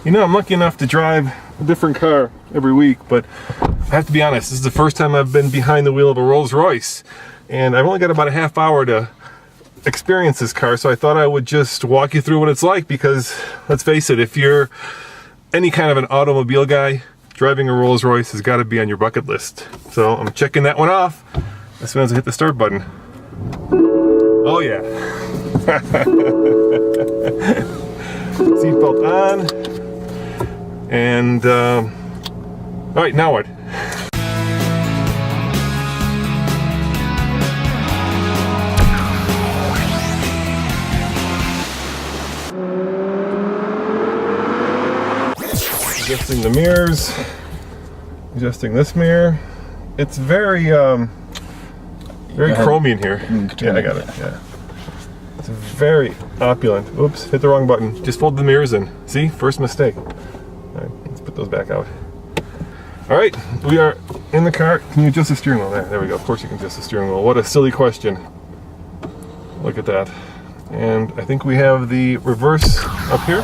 You know, I'm lucky enough to drive a different car every week, but I have to be honest, this is the first time I've been behind the wheel of a Rolls-Royce, and I've only got about a half hour to experience this car, so I thought I would just walk you through what it's like, because let's face it, if you're any kind of an automobile guy, driving a Rolls-Royce has got to be on your bucket list. So I'm checking that one off as soon as I hit the start button. Oh yeah. Seatbelt on. And all right, now what? Adjusting the mirrors, adjusting this mirror. It's very chromy in here. Yeah, I got it. Yeah. It's very opulent. Oops, hit the wrong button. Just fold the mirrors in. See, first mistake. All right, let's put those back out. All right, we are in the car. Can you adjust the steering wheel? There we go. Of course you can adjust the steering wheel. What a silly question. Look at that. And I think we have the reverse up here.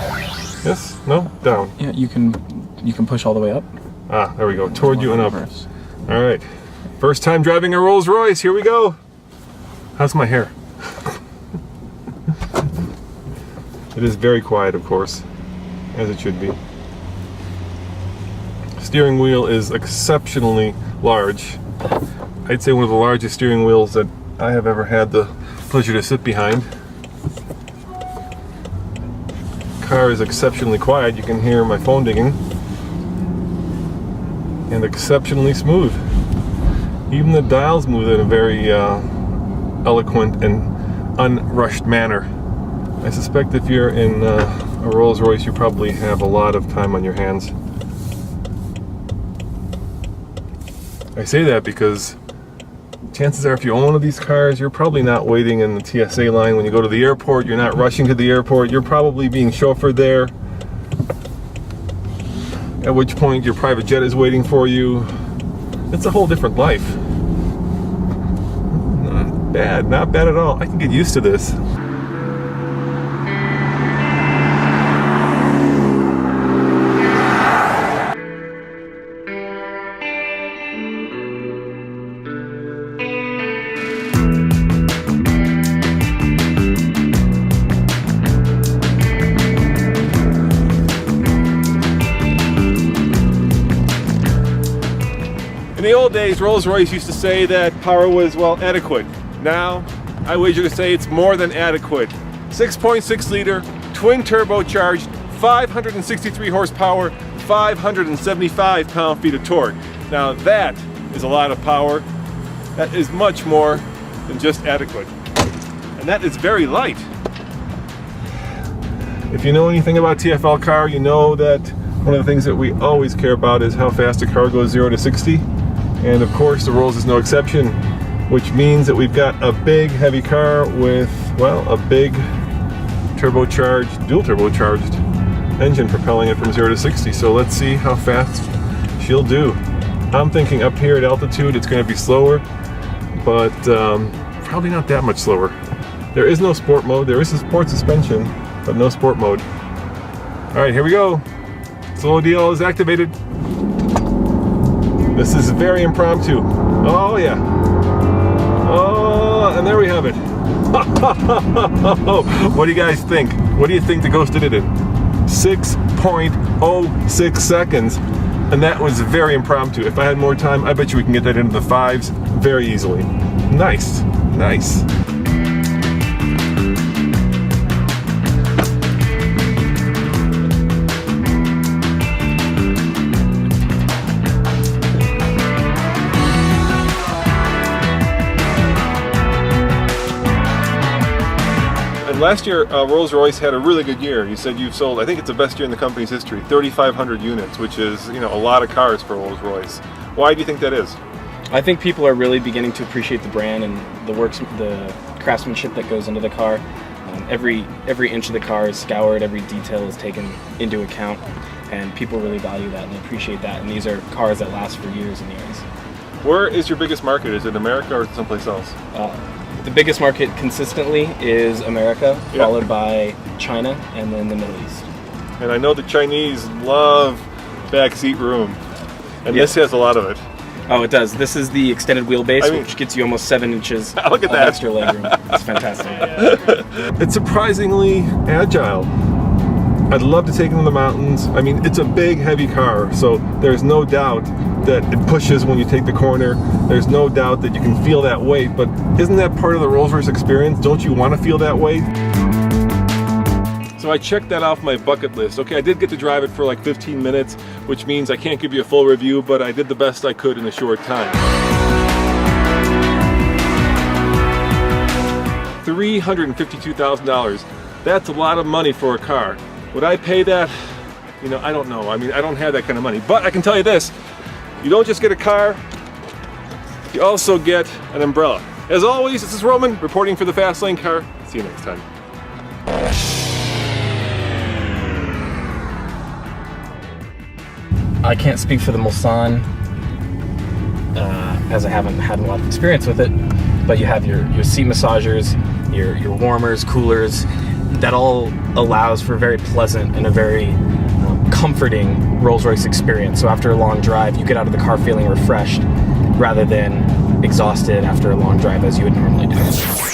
Yes? No? Down. Yeah, you can push all the way up. Ah, there we go. Toward you and up. All right. First time driving a Rolls-Royce. Here we go. How's my hair? It is very quiet, of course, as it should be. Steering wheel is exceptionally large. I'd say one of the largest steering wheels that I have ever had the pleasure to sit behind. Car is exceptionally quiet. You can hear my phone dinging, and exceptionally smooth. Even the dials move in a very eloquent and unrushed manner. I suspect if you're in a Rolls-Royce, you probably have a lot of time on your hands. I say that because chances are if you own one of these cars, you're probably not waiting in the TSA line when you go to the airport. You're not rushing to the airport. You're probably being chauffeured there, at which point your private jet is waiting for you. It's a whole different life. Not bad at all. I can get used to this. In the old days, Rolls-Royce used to say that power was, well, adequate. Now, I wager to say it's more than adequate. 6.6 liter, twin turbocharged, 563 horsepower, 575 pound-feet of torque. Now that is a lot of power. That is much more than just adequate. And that is very light. If you know anything about TFL car, you know that one of the things that we always care about is how fast a car goes 0 to 60. And of course the Rolls is no exception, which means that we've got a big heavy car with, well, a big turbocharged, dual turbocharged engine propelling it from 0 to 60. So let's see how fast she'll do. I'm thinking up here at altitude it's going to be slower, but probably not that much slower. There is no sport mode. There is a sport suspension, but no sport mode. All right, here we go. Slow DL is activated. This is very impromptu. Oh yeah. Oh, and there we have it. What do you guys think? What do you think the Ghost did it in? 6.06 seconds. And that was very impromptu. If I had more time, I bet you we can get that into the 5s very easily. Nice, nice. And last year, Rolls-Royce had a really good year. You said you've sold, I think it's the best year in the company's history, 3,500 units, which is, you know, a lot of cars for Rolls-Royce. Why do you think that is? I think people are really beginning to appreciate the brand and the craftsmanship that goes into the car. Every inch of the car is scoured, every detail is taken into account, and people really value that and appreciate that. And these are cars that last for years and years. Where is your biggest market? Is it America or someplace else? The biggest market consistently is America, followed by China and then the Middle East. And I know the Chinese love back seat room. And this has a lot of it. Oh, it does. This is the extended wheelbase, I mean, which gets you almost 7 inches look at of that. extra legroom. It's fantastic. It's surprisingly agile. I'd love to take it in the mountains. I mean, it's a big, heavy car, so there's no doubt that it pushes when you take the corner. There's no doubt that you can feel that weight, but isn't that part of the Rolls-Royce experience? Don't you want to feel that weight? So I checked that off my bucket list. Okay, I did get to drive it for like 15 minutes, which means I can't give you a full review, but I did the best I could in a short time. $352,000. That's a lot of money for a car. Would I pay that? You know, I don't know. I mean, I don't have that kind of money. But I can tell you this, you don't just get a car, you also get an umbrella. As always, this is Roman reporting for the Fast Lane Car. See you next time. I can't speak for the Mulsanne, as I haven't had a lot of experience with it, but you have your seat massagers, your warmers, coolers. That all allows for a very pleasant and a very comforting Rolls-Royce experience. So after a long drive, you get out of the car feeling refreshed rather than exhausted after a long drive as you would normally do.